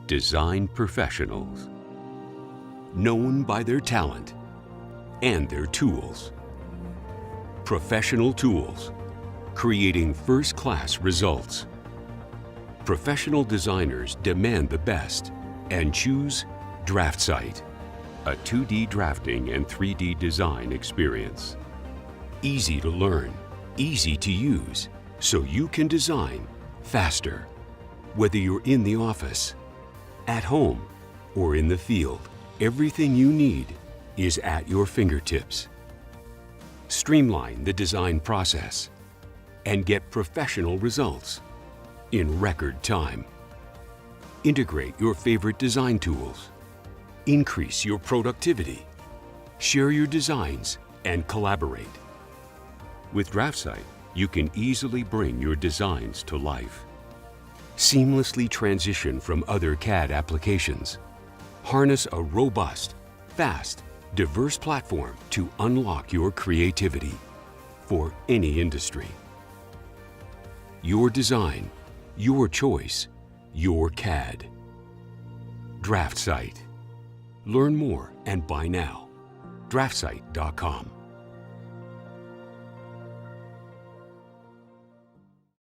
design professionals, known by their talent and their tools. Professional tools, creating first-class results. Professional designers demand the best and choose DraftSight, a 2D drafting and 3D design experience. Easy to learn, easy to use, so you can design faster. Whether you're in the office, at home, or in the field, everything you need is at your fingertips. Streamline the design process and get professional results in record time. Integrate your favorite design tools. Increase your productivity. Share your designs and collaborate. With DraftSight, you can easily bring your designs to life. Seamlessly transition from other CAD applications. Harness a robust, fast, diverse platform to unlock your creativity for any industry. Your design, your choice, your CAD. DraftSight. Learn more and buy now. DraftSight.com.